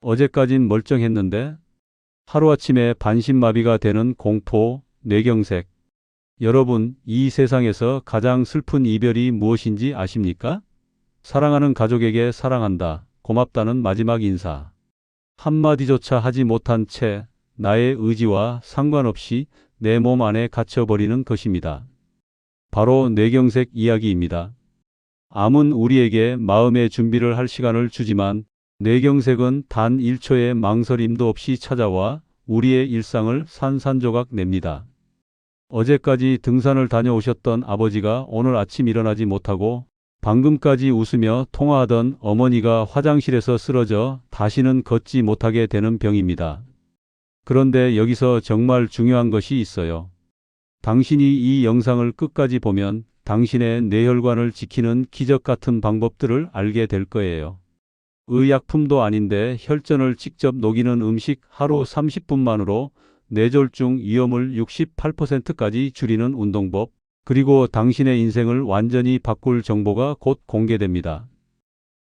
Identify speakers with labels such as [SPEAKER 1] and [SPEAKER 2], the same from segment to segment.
[SPEAKER 1] 어제까진 멀쩡했는데 하루아침에 반신마비가 되는 공포, 뇌경색. 여러분, 이 세상에서 가장 슬픈 이별이 무엇인지 아십니까? 사랑하는 가족에게 사랑한다, 고맙다는 마지막 인사. 한마디조차 하지 못한 채 나의 의지와 상관없이 내 몸 안에 갇혀버리는 것입니다. 바로 뇌경색 이야기입니다. 암은 우리에게 마음의 준비를 할 시간을 주지만 뇌경색은 단 1초의 망설임도 없이 찾아와 우리의 일상을 산산조각 냅니다. 어제까지 등산을 다녀오셨던 아버지가 오늘 아침 일어나지 못하고 방금까지 웃으며 통화하던 어머니가 화장실에서 쓰러져 다시는 걷지 못하게 되는 병입니다. 그런데 여기서 정말 중요한 것이 있어요. 당신이 이 영상을 끝까지 보면 당신의 뇌혈관을 지키는 기적 같은 방법들을 알게 될 거예요. 의약품도 아닌데 혈전을 직접 녹이는 음식 하루 30분만으로 뇌졸중 위험을 68%까지 줄이는 운동법, 그리고 당신의 인생을 완전히 바꿀 정보가 곧 공개됩니다.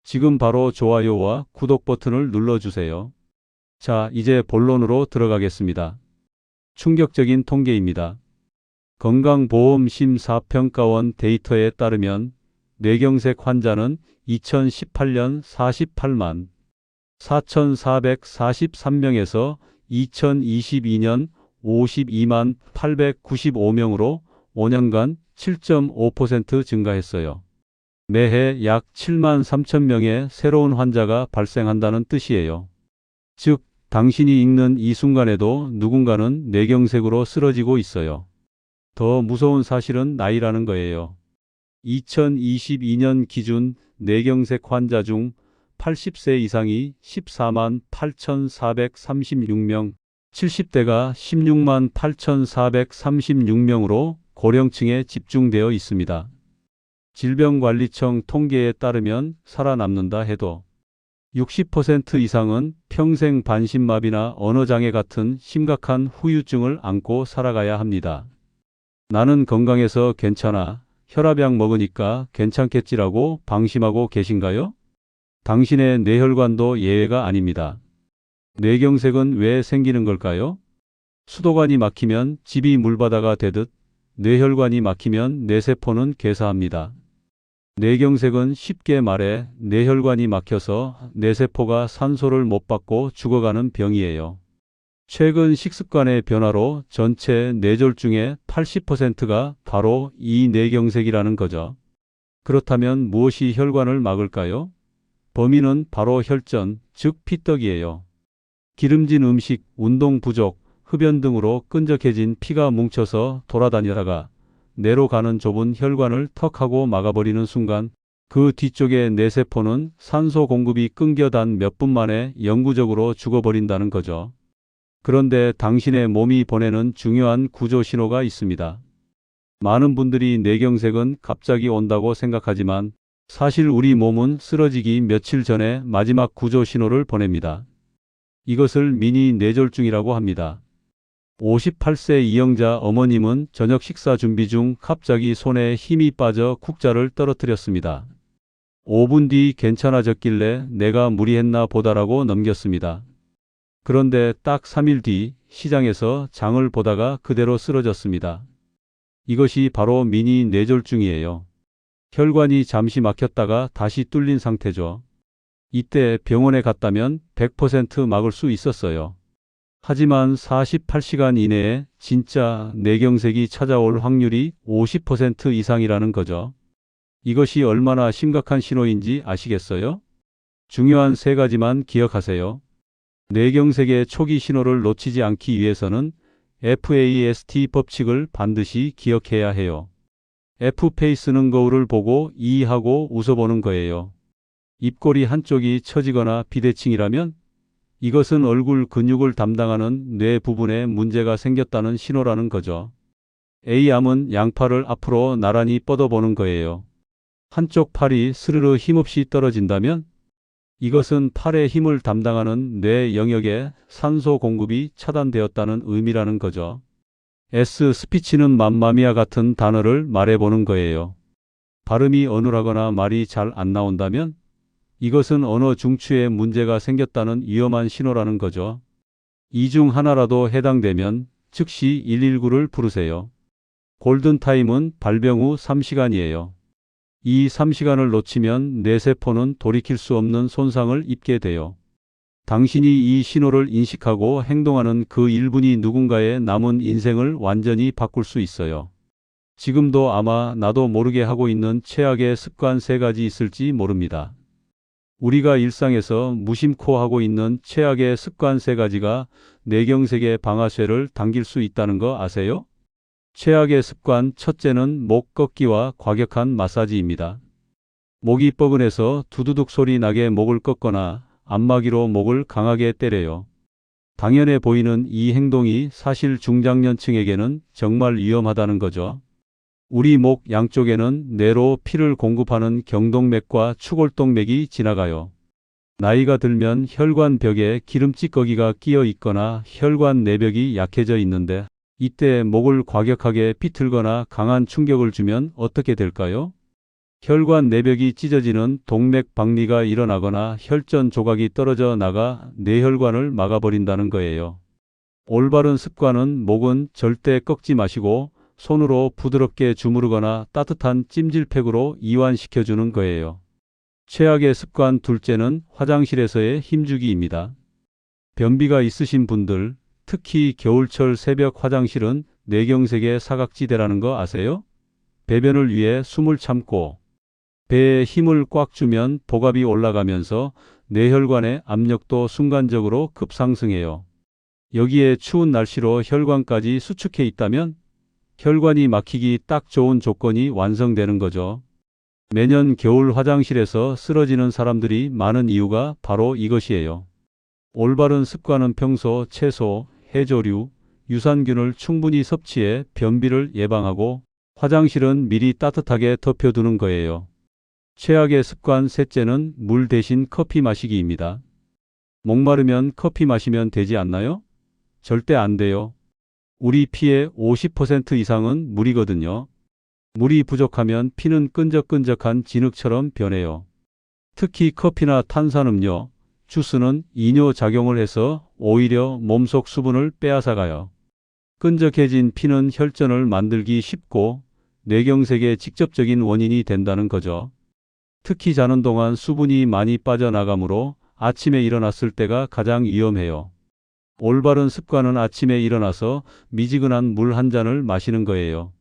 [SPEAKER 1] 지금 바로 좋아요와 구독 버튼을 눌러주세요. 자, 이제 본론으로 들어가겠습니다. 충격적인 통계입니다. 건강보험심사평가원 데이터에 따르면 뇌경색 환자는 2018년 48만 4,443명에서 2022년 52만 895명으로 5년간 7.5% 증가했어요. 매해 약 7만 3천 명의 새로운 환자가 발생한다는 뜻이에요. 즉, 당신이 읽는 이 순간에도 누군가는 뇌경색으로 쓰러지고 있어요. 더 무서운 사실은 나이라는 거예요. 2022년 기준 뇌경색 환자 중 80세 이상이 14만 8,436명, 70대가 16만 8,436명으로 고령층에 집중되어 있습니다. 질병관리청 통계에 따르면 살아남는다 해도 60% 이상은 평생 반신마비나 언어장애 같은 심각한 후유증을 안고 살아가야 합니다. 나는 건강해서 괜찮아, 혈압약 먹으니까 괜찮겠지라고 방심하고 계신가요? 당신의 뇌혈관도 예외가 아닙니다. 뇌경색은 왜 생기는 걸까요? 수도관이 막히면 집이 물바다가 되듯 뇌혈관이 막히면 뇌세포는 괴사합니다. 뇌경색은 쉽게 말해 뇌혈관이 막혀서 뇌세포가 산소를 못 받고 죽어가는 병이에요. 최근 식습관의 변화로 전체 뇌졸중의 80%가 바로 이 뇌경색이라는 거죠. 그렇다면 무엇이 혈관을 막을까요? 범인은 바로 혈전, 즉 피떡이에요. 기름진 음식, 운동 부족, 흡연 등으로 끈적해진 피가 뭉쳐서 돌아다니다가 뇌로 가는 좁은 혈관을 턱 하고 막아버리는 순간 그 뒤쪽의 뇌세포는 산소 공급이 끊겨 단 몇 분 만에 영구적으로 죽어버린다는 거죠. 그런데 당신의 몸이 보내는 중요한 구조 신호가 있습니다. 많은 분들이 뇌경색은 갑자기 온다고 생각하지만 사실 우리 몸은 쓰러지기 며칠 전에 마지막 구조 신호를 보냅니다. 이것을 미니 뇌졸중이라고 합니다. 58세 이영자 어머님은 저녁 식사 준비 중 갑자기 손에 힘이 빠져 국자를 떨어뜨렸습니다. 5분 뒤 괜찮아졌길래 내가 무리했나 보다라고 넘겼습니다. 그런데 딱 3일 뒤 시장에서 장을 보다가 그대로 쓰러졌습니다. 이것이 바로 미니 뇌졸중이에요. 혈관이 잠시 막혔다가 다시 뚫린 상태죠. 이때 병원에 갔다면 100% 막을 수 있었어요. 하지만 48시간 이내에 진짜 뇌경색이 찾아올 확률이 50% 이상이라는 거죠. 이것이 얼마나 심각한 신호인지 아시겠어요? 중요한 세 가지만 기억하세요. 뇌경색의 초기 신호를 놓치지 않기 위해서는 FAST 법칙을 반드시 기억해야 해요. F페이스는 거울을 보고 이하고 웃어보는 거예요. 입꼬리 한쪽이 처지거나 비대칭이라면 이것은 얼굴 근육을 담당하는 뇌 부분에 문제가 생겼다는 신호라는 거죠. A암은 양팔을 앞으로 나란히 뻗어보는 거예요. 한쪽 팔이 스르르 힘없이 떨어진다면 이것은 팔의 힘을 담당하는 뇌 영역에 산소 공급이 차단되었다는 의미라는 거죠. S 스피치는 맘마미아 같은 단어를 말해보는 거예요. 발음이 어눌하거나 말이 잘 안 나온다면 이것은 언어 중추에 문제가 생겼다는 위험한 신호라는 거죠. 이 중 하나라도 해당되면 즉시 119를 부르세요. 골든타임은 발병 후 3시간이에요. 이 3시간을 놓치면 뇌세포는 돌이킬 수 없는 손상을 입게 돼요. 당신이 이 신호를 인식하고 행동하는 그 1분이 누군가의 남은 인생을 완전히 바꿀 수 있어요. 지금도 아마 나도 모르게 하고 있는 최악의 습관 3가지 있을지 모릅니다. 우리가 일상에서 무심코 하고 있는 최악의 습관 3가지가 뇌경색의 방아쇠를 당길 수 있다는 거 아세요? 최악의 습관 첫째는 목 꺾기와 과격한 마사지입니다. 목이 뻐근해서 두두둑 소리 나게 목을 꺾거나 안마기로 목을 강하게 때려요. 당연해 보이는 이 행동이 사실 중장년층에게는 정말 위험하다는 거죠. 우리 목 양쪽에는 뇌로 피를 공급하는 경동맥과 추골동맥이 지나가요. 나이가 들면 혈관 벽에 기름찌꺼기가 끼어 있거나 혈관 내벽이 약해져 있는데 이때 목을 과격하게 비틀거나 강한 충격을 주면 어떻게 될까요? 혈관 내벽이 찢어지는 동맥 박리가 일어나거나 혈전 조각이 떨어져 나가 뇌혈관을 막아버린다는 거예요. 올바른 습관은 목은 절대 꺾지 마시고 손으로 부드럽게 주무르거나 따뜻한 찜질팩으로 이완시켜주는 거예요. 최악의 습관 둘째는 화장실에서의 힘주기입니다. 변비가 있으신 분들, 특히 겨울철 새벽 화장실은 뇌경색의 사각지대라는 거 아세요? 배변을 위해 숨을 참고 배에 힘을 꽉 주면 복압이 올라가면서 뇌혈관의 압력도 순간적으로 급상승해요. 여기에 추운 날씨로 혈관까지 수축해 있다면 혈관이 막히기 딱 좋은 조건이 완성되는 거죠. 매년 겨울 화장실에서 쓰러지는 사람들이 많은 이유가 바로 이것이에요. 올바른 습관은 평소 채소, 해조류, 유산균을 충분히 섭취해 변비를 예방하고 화장실은 미리 따뜻하게 덮여두는 거예요. 최악의 습관 셋째는 물 대신 커피 마시기입니다. 목마르면 커피 마시면 되지 않나요? 절대 안 돼요. 우리 피의 50% 이상은 물이거든요. 물이 부족하면 피는 끈적끈적한 진흙처럼 변해요. 특히 커피나 탄산음료, 주스는 이뇨작용을 해서 오히려 몸속 수분을 빼앗아가요. 끈적해진 피는 혈전을 만들기 쉽고 뇌경색의 직접적인 원인이 된다는 거죠. 특히 자는 동안 수분이 많이 빠져나가므로 아침에 일어났을 때가 가장 위험해요. 올바른 습관은 아침에 일어나서 미지근한 물 한 잔을 마시는 거예요.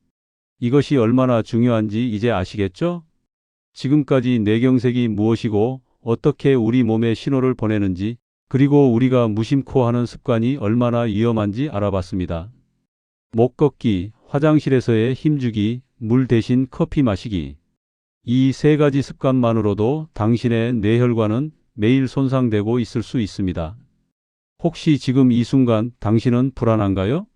[SPEAKER 1] 이것이 얼마나 중요한지 이제 아시겠죠? 지금까지 뇌경색이 무엇이고 어떻게 우리 몸에 신호를 보내는지 그리고 우리가 무심코 하는 습관이 얼마나 위험한지 알아봤습니다. 목 꺾기, 화장실에서의 힘주기, 물 대신 커피 마시기. 이 3가지 습관만으로도 당신의 뇌혈관은 매일 손상되고 있을 수 있습니다. 혹시 지금 이 순간 당신은 불안한가요?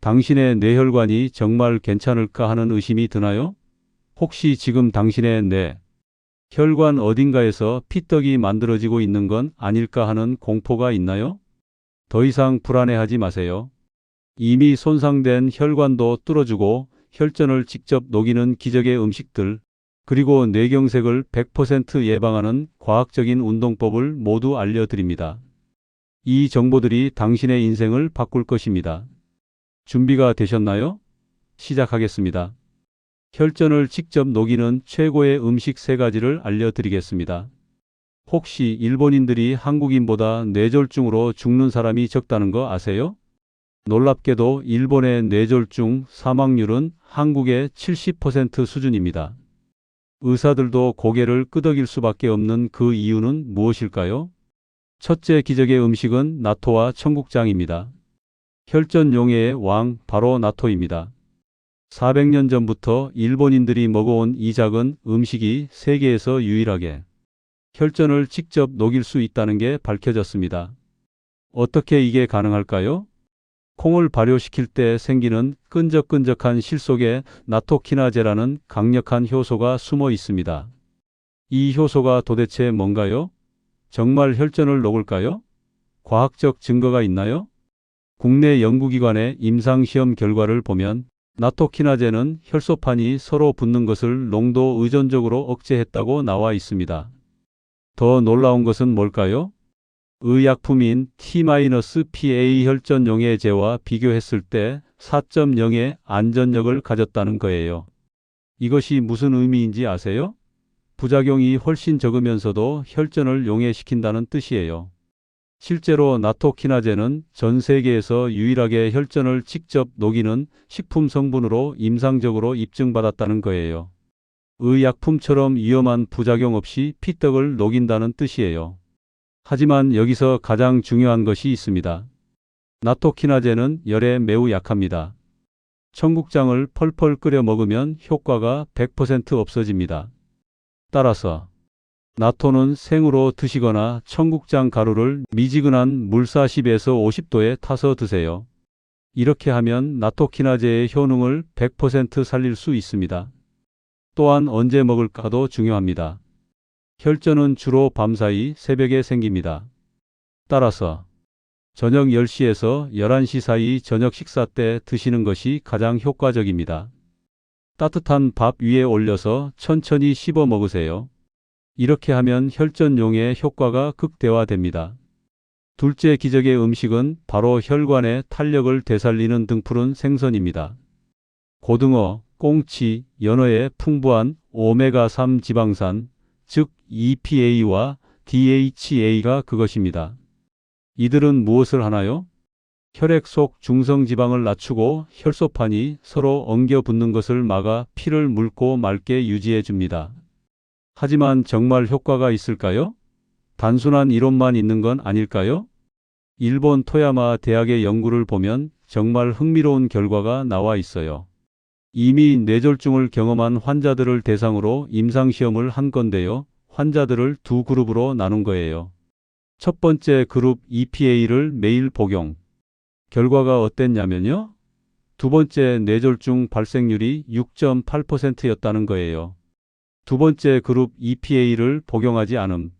[SPEAKER 1] 당신의 뇌혈관이 정말 괜찮을까 하는 의심이 드나요? 혹시 지금 당신의 뇌 혈관 어딘가에서 피떡이 만들어지고 있는 건 아닐까 하는 공포가 있나요? 더 이상 불안해하지 마세요. 이미 손상된 혈관도 뚫어주고 혈전을 직접 녹이는 기적의 음식들, 그리고 뇌경색을 100% 예방하는 과학적인 운동법을 모두 알려드립니다. 이 정보들이 당신의 인생을 바꿀 것입니다. 준비가 되셨나요? 시작하겠습니다. 혈전을 직접 녹이는 최고의 음식 3가지를 알려드리겠습니다. 혹시 일본인들이 한국인보다 뇌졸중으로 죽는 사람이 적다는 거 아세요? 놀랍게도 일본의 뇌졸중 사망률은 한국의 70% 수준입니다. 의사들도 고개를 끄덕일 수밖에 없는 그 이유는 무엇일까요? 첫째 기적의 음식은 나토와 청국장입니다. 혈전 용해의 왕 바로 나토입니다. 400년 전부터 일본인들이 먹어온 이 작은 음식이 세계에서 유일하게 혈전을 직접 녹일 수 있다는 게 밝혀졌습니다. 어떻게 이게 가능할까요? 콩을 발효시킬 때 생기는 끈적끈적한 실 속에 나토키나제라는 강력한 효소가 숨어 있습니다. 이 효소가 도대체 뭔가요? 정말 혈전을 녹을까요? 과학적 증거가 있나요? 국내 연구기관의 임상시험 결과를 보면 나토키나제는 혈소판이 서로 붙는 것을 농도 의존적으로 억제했다고 나와 있습니다. 더 놀라운 것은 뭘까요? 의약품인 T-PA 혈전용의 제와 비교했을 때 4.0의 안전력을 가졌다는 거예요. 이것이 무슨 의미인지 아세요? 부작용이 훨씬 적으면서도 혈전을 용해시킨다는 뜻이에요. 실제로 나토키나제는 전 세계에서 유일하게 혈전을 직접 녹이는 식품 성분으로 임상적으로 입증받았다는 거예요. 의약품처럼 위험한 부작용 없이 피떡을 녹인다는 뜻이에요. 하지만 여기서 가장 중요한 것이 있습니다. 나토키나제는 열에 매우 약합니다. 청국장을 펄펄 끓여 먹으면 효과가 100% 없어집니다. 따라서 나토는 생으로 드시거나 청국장 가루를 미지근한 물 40에서 50도에 타서 드세요. 이렇게 하면 나토키나제의 효능을 100% 살릴 수 있습니다. 또한 언제 먹을까도 중요합니다. 혈전은 주로 밤사이 새벽에 생깁니다. 따라서 저녁 10시에서 11시 사이 저녁 식사 때 드시는 것이 가장 효과적입니다. 따뜻한 밥 위에 올려서 천천히 씹어 먹으세요. 이렇게 하면 혈전용의 효과가 극대화됩니다. 둘째 기적의 음식은 바로 혈관의 탄력을 되살리는 등푸른 생선입니다. 고등어, 꽁치, 연어의 풍부한 오메가3 지방산, 즉 EPA와 DHA가 그것입니다. 이들은 무엇을 하나요? 혈액 속 중성지방을 낮추고 혈소판이 서로 엉겨 붙는 것을 막아 피를 묽고 맑게 유지해 줍니다. 하지만 정말 효과가 있을까요? 단순한 이론만 있는 건 아닐까요? 일본 토야마 대학의 연구를 보면 정말 흥미로운 결과가 나와 있어요. 이미 뇌졸중을 경험한 환자들을 대상으로 임상시험을 한 건데요. 환자들을 두 그룹으로 나눈 거예요. 첫 번째 그룹 EPA를 매일 복용. 결과가 어땠냐면요. 두 번째 뇌졸중 발생률이 6.8%였다는 거예요. 두 번째 그룹 EPA를 복용하지 않음.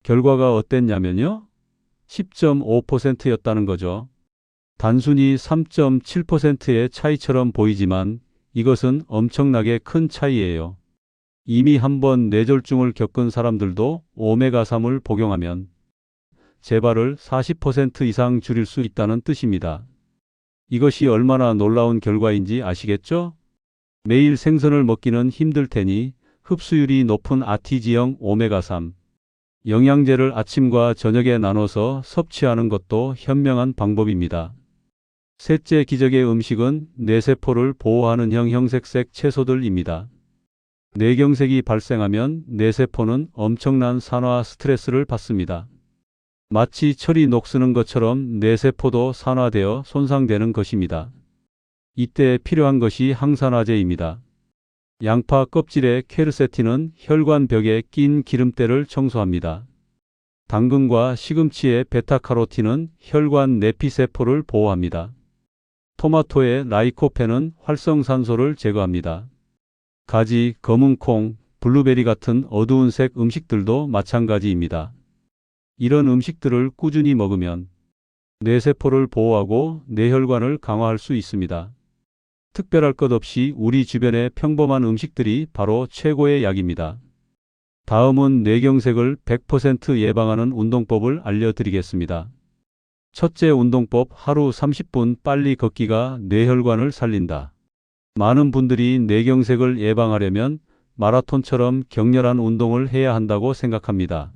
[SPEAKER 1] 결과가 어땠냐면요. 10.5%였다는 거죠. 단순히 3.7%의 차이처럼 보이지만 이것은 엄청나게 큰 차이예요. 이미 한번 뇌졸중을 겪은 사람들도 오메가3을 복용하면 재발을 40% 이상 줄일 수 있다는 뜻입니다. 이것이 얼마나 놀라운 결과인지 아시겠죠? 매일 생선을 먹기는 힘들 테니 흡수율이 높은 아티지형 오메가3 영양제를 아침과 저녁에 나눠서 섭취하는 것도 현명한 방법입니다. 셋째 기적의 음식은 뇌세포를 보호하는 형형색색 채소들입니다. 뇌경색이 발생하면 뇌세포는 엄청난 산화 스트레스를 받습니다. 마치 철이 녹쓰는 것처럼 뇌세포도 산화되어 손상되는 것입니다. 이때 필요한 것이 항산화제입니다. 양파 껍질의 퀘르세틴은 혈관 벽에 낀 기름때를 청소합니다. 당근과 시금치의 베타카로틴은 혈관 내피세포를 보호합니다. 토마토의 라이코펜은 활성산소를 제거합니다. 가지, 검은콩, 블루베리 같은 어두운 색 음식들도 마찬가지입니다. 이런 음식들을 꾸준히 먹으면 뇌세포를 보호하고 뇌혈관을 강화할 수 있습니다. 특별할 것 없이 우리 주변의 평범한 음식들이 바로 최고의 약입니다. 다음은 뇌경색을 100% 예방하는 운동법을 알려드리겠습니다. 첫째 운동법, 하루 30분 빨리 걷기가 뇌혈관을 살린다. 많은 분들이 뇌경색을 예방하려면 마라톤처럼 격렬한 운동을 해야 한다고 생각합니다.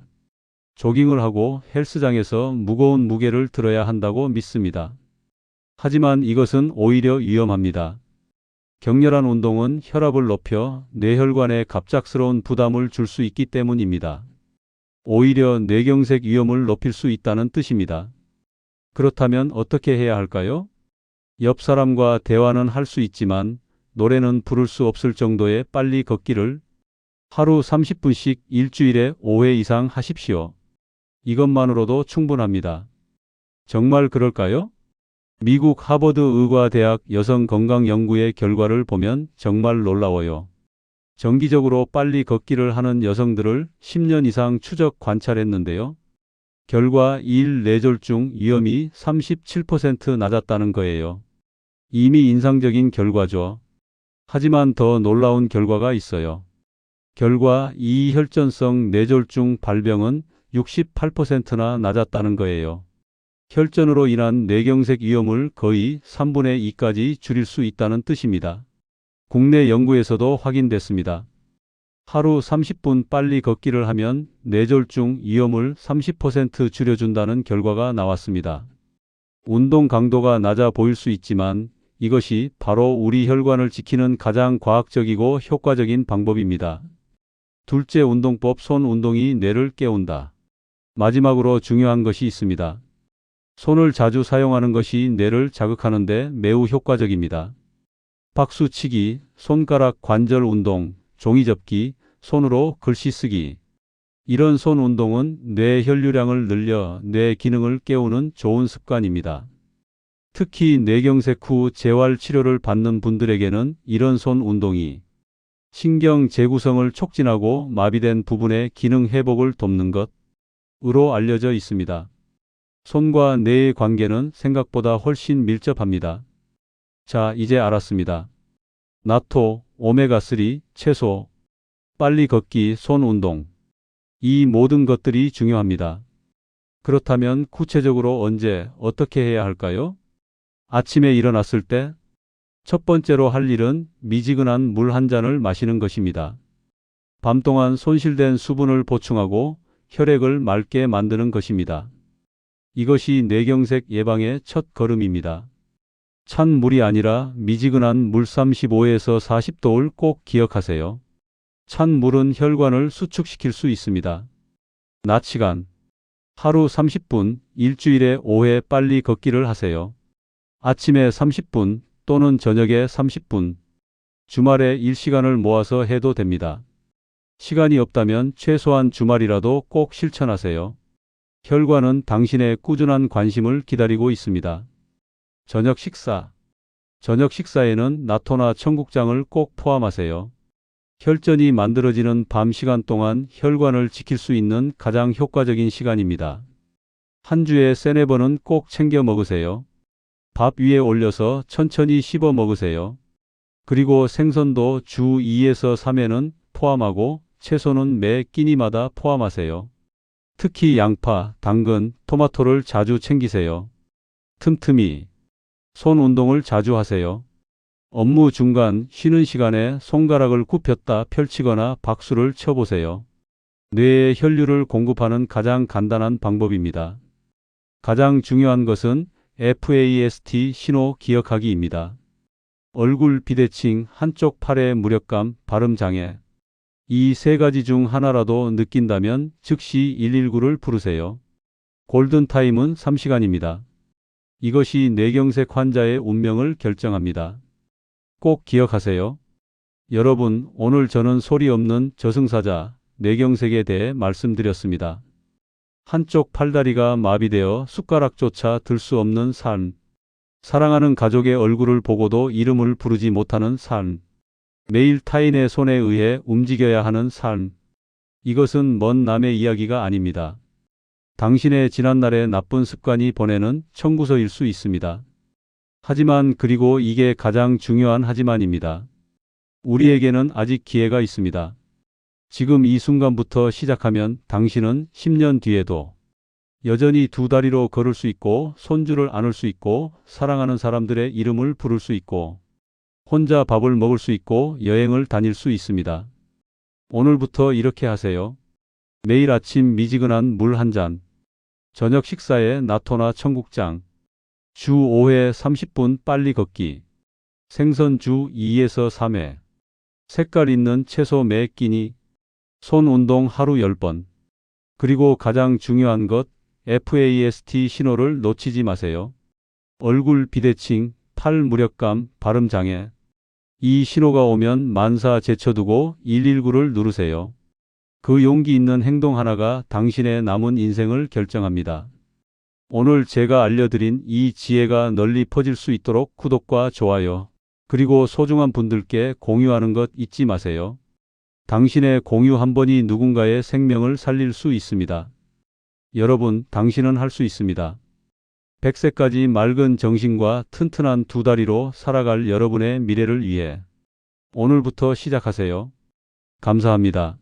[SPEAKER 1] 조깅을 하고 헬스장에서 무거운 무게를 들어야 한다고 믿습니다. 하지만 이것은 오히려 위험합니다. 격렬한 운동은 혈압을 높여 뇌혈관에 갑작스러운 부담을 줄 수 있기 때문입니다. 오히려 뇌경색 위험을 높일 수 있다는 뜻입니다. 그렇다면 어떻게 해야 할까요? 옆 사람과 대화는 할 수 있지만 노래는 부를 수 없을 정도의 빨리 걷기를 하루 30분씩 일주일에 5회 이상 하십시오. 이것만으로도 충분합니다. 정말 그럴까요? 미국 하버드 의과대학 여성건강연구의 결과를 보면 정말 놀라워요. 정기적으로 빨리 걷기를 하는 여성들을 10년 이상 추적 관찰했는데요. 결과 2일 뇌졸중 위험이 37% 낮았다는 거예요. 이미 인상적인 결과죠. 하지만 더 놀라운 결과가 있어요. 결과 이혈전성 뇌졸중 발병은 68%나 낮았다는 거예요. 혈전으로 인한 뇌경색 위험을 거의 3분의 2까지 줄일 수 있다는 뜻입니다. 국내 연구에서도 확인됐습니다. 하루 30분 빨리 걷기를 하면 뇌졸중 위험을 30% 줄여준다는 결과가 나왔습니다. 운동 강도가 낮아 보일 수 있지만 이것이 바로 우리 혈관을 지키는 가장 과학적이고 효과적인 방법입니다. 둘째 운동법, 손 운동이 뇌를 깨운다. 마지막으로 중요한 것이 있습니다. 손을 자주 사용하는 것이 뇌를 자극하는 데 매우 효과적입니다. 박수치기, 손가락 관절 운동, 종이 접기, 손으로 글씨 쓰기. 이런 손 운동은 뇌 혈류량을 늘려 뇌 기능을 깨우는 좋은 습관입니다. 특히 뇌경색 후 재활 치료를 받는 분들에게는 이런 손 운동이 신경 재구성을 촉진하고 마비된 부분의 기능 회복을 돕는 것으로 알려져 있습니다. 손과 뇌의 관계는 생각보다 훨씬 밀접합니다. 자, 이제 알았습니다. 나토, 오메가3, 채소, 빨리 걷기, 손 운동. 이 모든 것들이 중요합니다. 그렇다면 구체적으로 언제, 어떻게 해야 할까요? 아침에 일어났을 때 첫 번째로 할 일은 미지근한 물 한 잔을 마시는 것입니다. 밤 동안 손실된 수분을 보충하고 혈액을 맑게 만드는 것입니다. 이것이 뇌경색 예방의 첫 걸음입니다. 찬 물이 아니라 미지근한 물 35에서 40도를 꼭 기억하세요. 찬 물은 혈관을 수축시킬 수 있습니다. 낮 시간. 하루 30분, 일주일에 5회 빨리 걷기를 하세요. 아침에 30분 또는 저녁에 30분. 주말에 일시간을 모아서 해도 됩니다. 시간이 없다면 최소한 주말이라도 꼭 실천하세요. 혈관은 당신의 꾸준한 관심을 기다리고 있습니다. 저녁 식사. 저녁 식사에는 나토나 청국장을 꼭 포함하세요. 혈전이 만들어지는 밤 시간 동안 혈관을 지킬 수 있는 가장 효과적인 시간입니다. 한 주에 3-4번은 꼭 챙겨 먹으세요. 밥 위에 올려서 천천히 씹어 먹으세요. 그리고 생선도 주 2에서 3회는 포함하고 채소는 매 끼니마다 포함하세요. 특히 양파, 당근, 토마토를 자주 챙기세요. 틈틈이 손 운동을 자주 하세요. 업무 중간 쉬는 시간에 손가락을 굽혔다 펼치거나 박수를 쳐보세요. 뇌에 혈류를 공급하는 가장 간단한 방법입니다. 가장 중요한 것은 FAST 신호 기억하기입니다. 얼굴 비대칭, 한쪽 팔의 무력감, 발음 장애. 이 3가지 중 하나라도 느낀다면 즉시 119를 부르세요. 골든타임은 3시간입니다. 이것이 뇌경색 환자의 운명을 결정합니다. 꼭 기억하세요. 여러분, 오늘 저는 소리 없는 저승사자, 뇌경색에 대해 말씀드렸습니다. 한쪽 팔다리가 마비되어 숟가락조차 들 수 없는 삶. 사랑하는 가족의 얼굴을 보고도 이름을 부르지 못하는 삶. 매일 타인의 손에 의해 움직여야 하는 삶. 이것은 먼 남의 이야기가 아닙니다. 당신의 지난날의 나쁜 습관이 보내는 청구서일 수 있습니다. 하지만 그리고 이게 가장 중요한 하지만입니다. 우리에게는 아직 기회가 있습니다. 지금 이 순간부터 시작하면 당신은 10년 뒤에도 여전히 2다리로 걸을 수 있고 손주를 안을 수 있고 사랑하는 사람들의 이름을 부를 수 있고 혼자 밥을 먹을 수 있고 여행을 다닐 수 있습니다. 오늘부터 이렇게 하세요. 매일 아침 미지근한 물 한 잔. 저녁 식사에 나토나 청국장. 주 5회 30분 빨리 걷기. 생선 주 2에서 3회. 색깔 있는 채소 매 끼니. 손 운동 하루 10번. 그리고 가장 중요한 것, FAST 신호를 놓치지 마세요. 얼굴 비대칭, 팔 무력감, 발음 장애. 이 신호가 오면 만사 제쳐두고 119를 누르세요. 그 용기 있는 행동 하나가 당신의 남은 인생을 결정합니다. 오늘 제가 알려드린 이 지혜가 널리 퍼질 수 있도록 구독과 좋아요, 그리고 소중한 분들께 공유하는 것 잊지 마세요. 당신의 공유 한 번이 누군가의 생명을 살릴 수 있습니다. 여러분, 당신은 할 수 있습니다. 100세까지 맑은 정신과 튼튼한 2다리로 살아갈 여러분의 미래를 위해 오늘부터 시작하세요. 감사합니다.